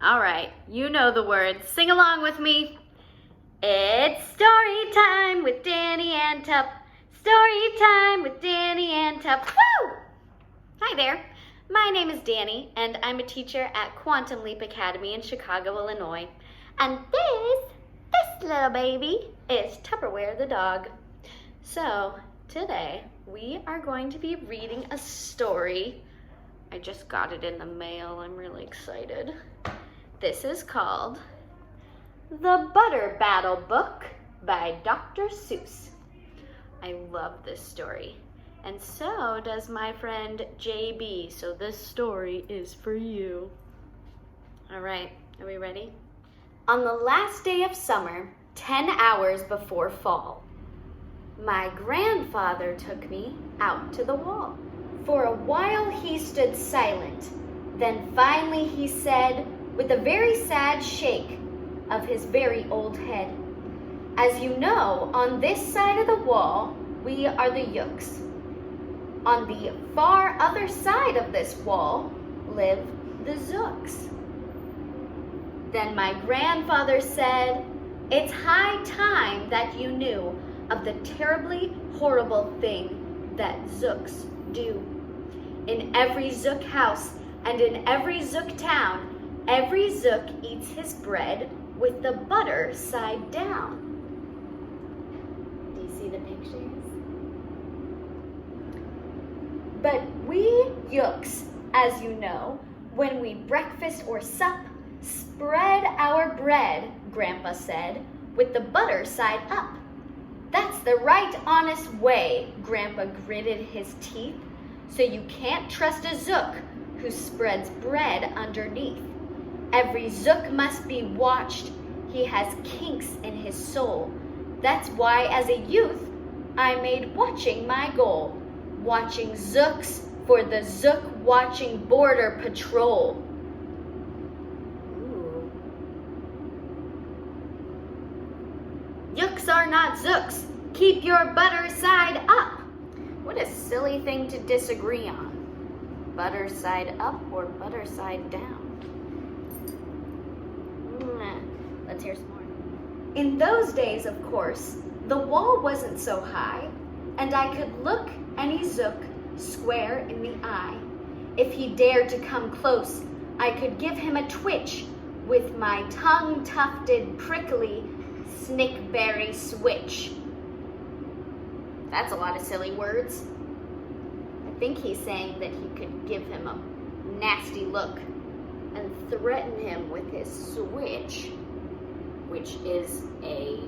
All right, you know the words. Sing along with me. It's story time with Danni and Tup. Story time with Danni and Tup. Woo! Hi there. My name is Danni, and I'm a teacher at Quantum Leap Academy in Chicago, Illinois. And this little baby is Tupperware the dog. So today we are going to be reading a story. I just got it in the mail. I'm really excited. This is called The Butter Battle Book by Dr. Seuss. I love this story, and so does my friend JB, so this story is for you. All right, are we ready? On the last day of summer, 10 hours before fall, my grandfather took me out to the wall. For a while he stood silent, then finally he said, with a very sad shake of his very old head, "As you know, on this side of the wall, we are the Yooks. On the far other side of this wall live the Zooks." Then my grandfather said, "It's high time that you knew of the terribly horrible thing that Zooks do. In every Zook house and in every Zook town, every Zook eats his bread with the butter side down." Do you see the pictures? But we Yooks, as you know, when we breakfast or sup, spread our bread, Grandpa said, with the butter side up. "That's the right honest way," Grandpa gritted his teeth. "So you can't trust a Zook who spreads bread underneath. Every Zook must be watched. He has kinks in his soul. That's why as a youth, I made watching my goal. Watching Zooks for the Zook watching border patrol." Ooh. Yooks are not Zooks. Keep your butter side up. What a silly thing to disagree on. Butter side up or butter side down? Let's hear some more. In those days, of course, the wall wasn't so high, and I could look any Zook square in the eye. If he dared to come close, I could give him a twitch with my tongue-tufted, prickly snickberry switch. That's a lot of silly words. I think he's saying that he could give him a nasty look and threaten him with his switch, which is a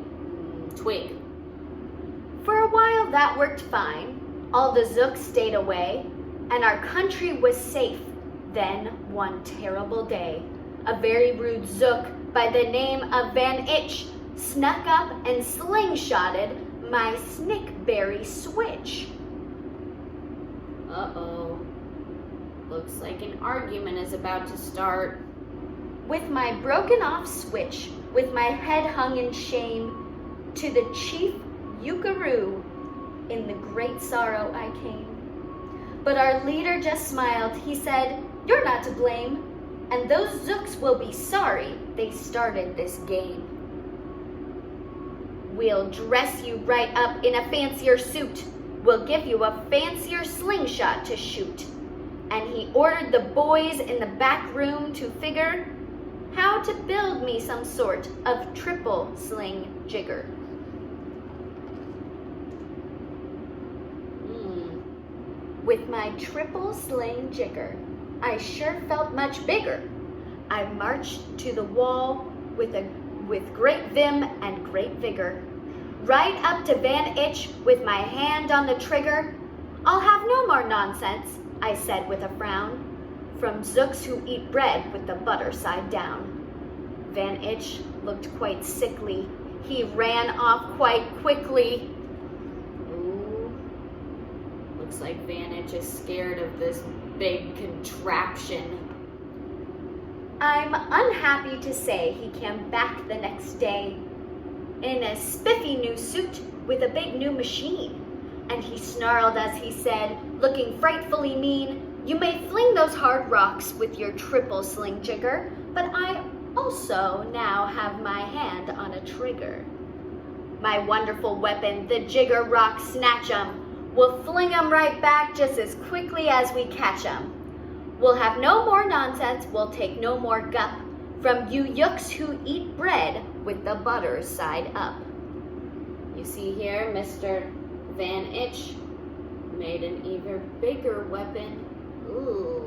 twig. For a while that worked fine. All the Zooks stayed away, and our country was safe. Then, one terrible day, a very rude Zook by the name of Van Itch snuck up and slingshotted my snickberry switch. Uh-oh. Looks like an argument is about to start. With my broken off switch, with my head hung in shame, to the chief Yookaroo in the great sorrow I came. But our leader just smiled. He said, "You're not to blame, and those Zooks will be sorry they started this game. We'll dress you right up in a fancier suit. We'll give you a fancier slingshot to shoot." And he ordered the boys in the back room to figure how to build me some sort of triple sling jigger. With my triple sling jigger, I sure felt much bigger. I marched to the wall with great vim and great vigor. Right up to Van Itch with my hand on the trigger. "I'll have no more nonsense," I said with a frown, "from Zooks who eat bread with the butter side down." Van Itch looked quite sickly. He ran off quite quickly. Ooh, looks like Van Itch is scared of this big contraption. I'm unhappy to say he came back the next day in a spiffy new suit with a big new machine. And he snarled as he said, looking frightfully mean, "You may fling those hard rocks with your triple sling jigger, but I also now have my hand on a trigger. My wonderful weapon, the jigger rock snatch 'em, will fling 'em right back just as quickly as we catch 'em. We'll have no more nonsense, we'll take no more gup from you yooks who eat bread with the butter side up. You see here, Mr. Van Itch made an even bigger weapon. Ooh.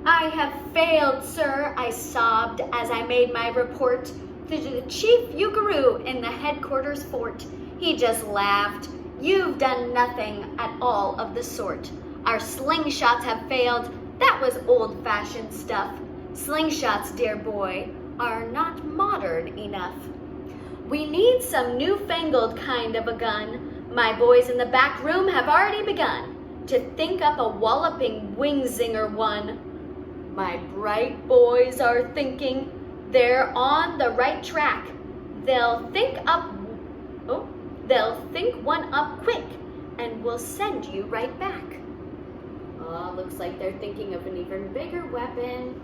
I have failed, sir, I sobbed as I made my report to the chief Ugaroo in the headquarters fort. He just laughed. You've done nothing at all of the sort. Our slingshots have failed. That was old-fashioned stuff. Slingshots, dear boy, are not modern enough. We need some newfangled kind of a gun. My boys in the back room have already begun to think up a walloping wing-zinger one. My bright boys are thinking they're on the right track. They'll think one up quick and we'll send you right back. Oh, looks like they're thinking of an even bigger weapon.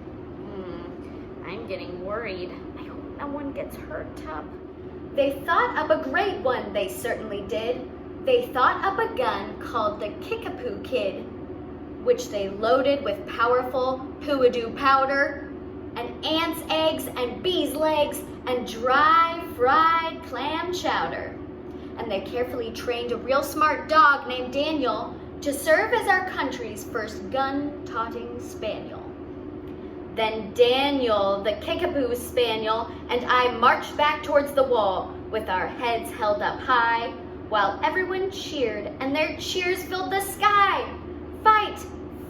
I'm getting worried. I hope no one gets hurt, Tup. They thought up a great one, they certainly did. They thought up a gun called the Kickapoo Kid, which they loaded with powerful poo-a-doo powder and ants' eggs and bees' legs and dry fried clam chowder. And they carefully trained a real smart dog named Daniel to serve as our country's first gun-taughting spaniel. Then Daniel, the Kickapoo Spaniel, and I marched back towards the wall with our heads held up high while everyone cheered and their cheers filled the sky. Fight,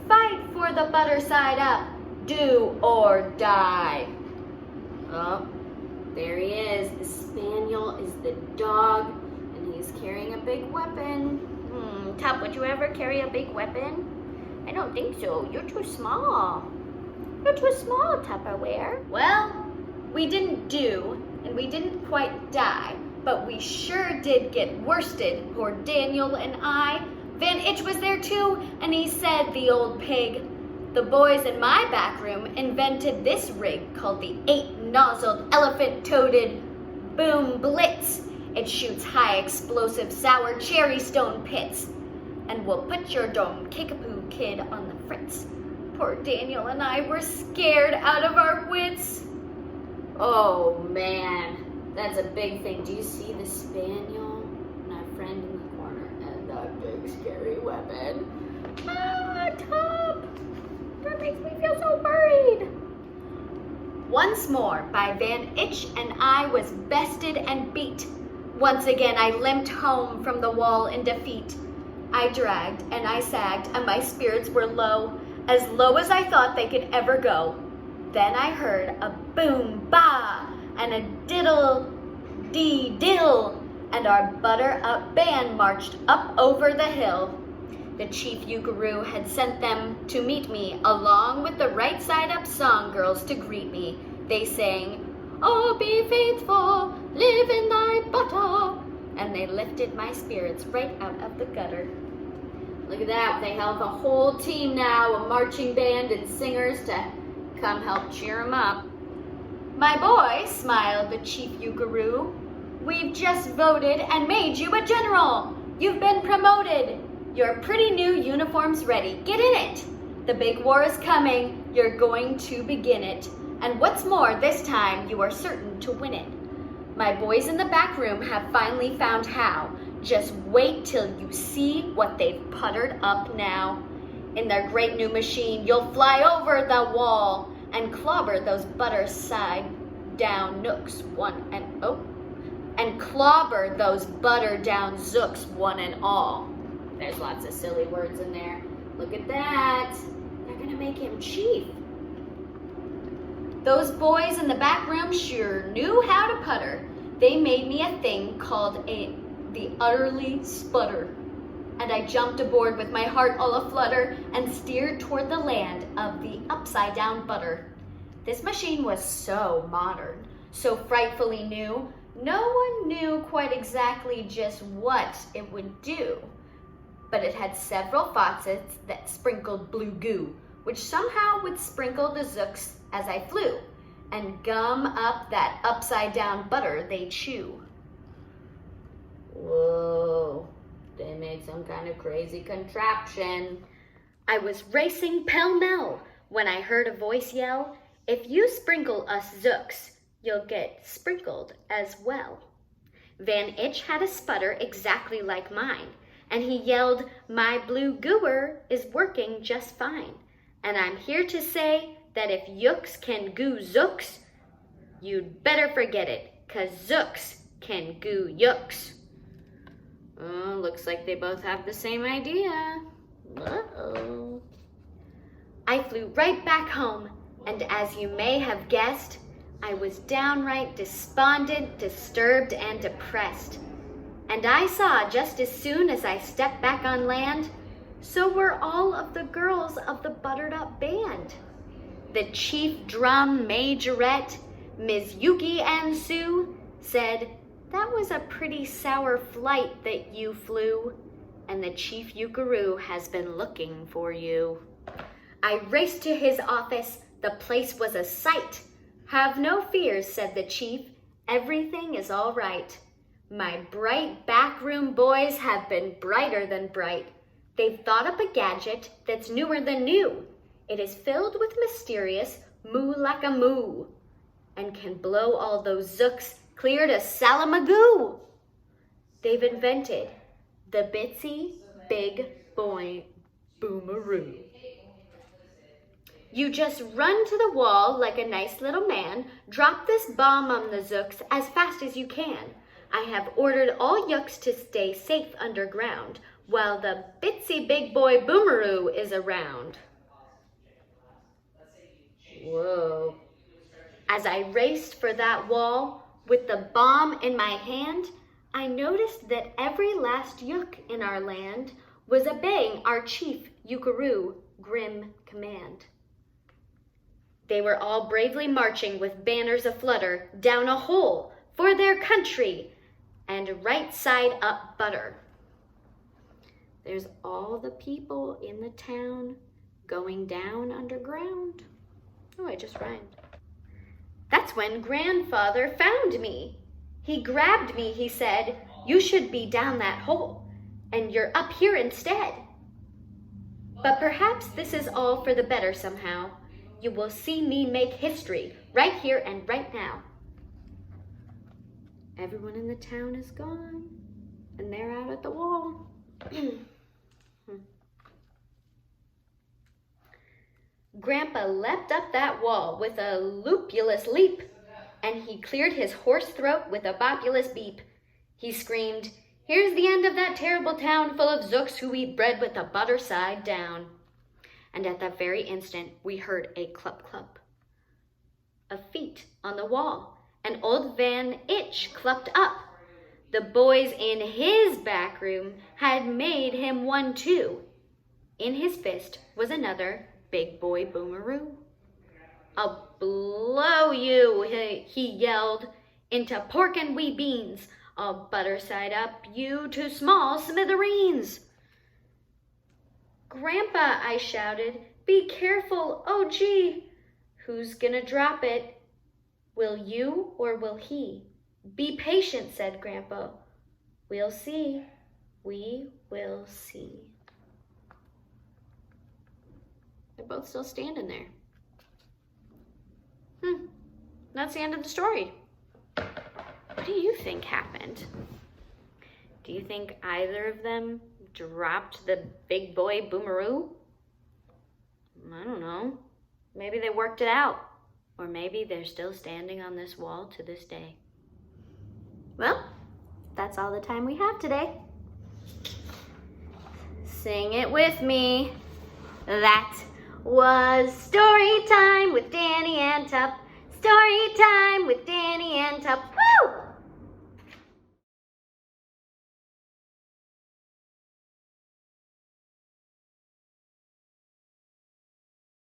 fight for the butter side up, do or die. Oh, there he is. The spaniel is the dog and he's carrying a big weapon. Tup, would you ever carry a big weapon? I don't think so. You're too small. You're too small, Tupperware. Well, we didn't do, and we didn't quite die, but we sure did get worsted, poor Daniel and I. Van Itch was there too, and he said, the old pig, the boys in my back room invented this rig called the 8-nozzled, elephant-toaded Boom Blitz. It shoots high explosive sour cherry stone pits and will put your dumb Kickapoo Kid on the fritz. Poor Daniel and I were scared out of our wits. Oh man, that's a big thing. Do you see the spaniel and our friend in the corner and that big scary weapon? Ah, Tup! That makes me feel so worried. Once more, by Van Itch and I was bested and beat. Once again, I limped home from the wall in defeat. I dragged and I sagged and my spirits were low as I thought they could ever go. Then I heard a boom ba and a diddle dee diddle, and our butter up band marched up over the hill. The chief Ugaroo had sent them to meet me, along with the right side up song girls to greet me. They sang, "Oh, be faithful, live in thy butter," and they lifted my spirits right out of the gutter. Look at that, they have a whole team now, a marching band and singers to come help cheer them up. My boy, smiled the chief Ugaroo, we've just voted and made you a general. You've been promoted. Your pretty new uniform's ready. Get in it. The big war is coming. You're going to begin it. And what's more, this time you are certain to win it. My boys in the back room have finally found how. Just wait till you see what they've puttered up now. In their great new machine, you'll fly over the wall and clobber those butter side down nooks and clobber those butter down zooks one and all. There's lots of silly words in there. Look at that. They're gonna make him chief. Those boys in the back room sure knew how to putter. They made me a thing called the utterly sputter. And I jumped aboard with my heart all aflutter and steered toward the land of the upside down butter. This machine was so modern, so frightfully new, no one knew quite exactly just what it would do. But it had several faucets that sprinkled blue goo, which somehow would sprinkle the zooks as I flew. and gum up that upside-down butter they chew. Whoa, they made some kind of crazy contraption. I was racing pell-mell when I heard a voice yell, "If you sprinkle us Zooks, you'll get sprinkled as well." Van Itch had a sputter exactly like mine, and he yelled, "My blue gooer is working just fine. And I'm here to say that if Yooks can goo Zooks, you'd better forget it, 'cause Zooks can goo Yooks." Oh, looks like they both have the same idea. Uh-oh. I flew right back home, and as you may have guessed, I was downright despondent, disturbed, and depressed. And I saw just as soon as I stepped back on land, so were all of the girls of the Buttered Up Band. The chief drum majorette, Ms. Yuki and Sue, said, "That was a pretty sour flight that you flew, and the chief Yukaroo has been looking for you." I raced to his office. The place was a sight. "Have no fears," said the chief. "Everything is all right. My bright backroom boys have been brighter than bright. They've thought up a gadget that's newer than new. It is filled with mysterious moo-lacka-moo and can blow all those Zooks clear to Salamagoo. They've invented the Bitsy Big Boy Boomeroo. You just run to the wall like a nice little man, drop this bomb on the Zooks as fast as you can. I have ordered all Yooks to stay safe underground while the Bitsy Big Boy Boomeroo is around." Whoa. As I raced for that wall with the bomb in my hand, I noticed that every last Yook in our land was obeying our chief Yukaroo grim command. They were all bravely marching with banners aflutter down a hole for their country and right side up butter. There's all the people in the town going down underground. Oh, I just rhymed. That's when Grandfather found me. He grabbed me, he said, "You should be down that hole, and you're up here instead. But perhaps this is all for the better somehow. You will see me make history right here and right now." Everyone in the town is gone, and they're out at the wall. Grandpa leapt up that wall with a loopulous leap, and he cleared his hoarse throat with a bopulous beep. He screamed, "Here's the end of that terrible town full of Zooks who eat bread with the butter side down." And at that very instant, we heard a clup-clup of feet on the wall, and old Van Itch clumped up. The boys in his back room had made him one too. In his fist was another Big Boy Boomeroo. "I'll blow you," he yelled, "into pork and wee beans. I'll butter side up you to small smithereens." "Grandpa," I shouted, "be careful, oh gee." "Who's gonna drop it? Will you or will he?" "Be patient," said Grandpa. "We'll see, we will see." They're both still standing there. That's the end of the story. What do you think happened? Do you think either of them dropped the Big Boy Boomeroo? I don't know. Maybe they worked it out. Or maybe they're still standing on this wall to this day. Well, that's all the time we have today. Sing it with me. That was story time with Danni and Tup. Story time with Danni and Tup.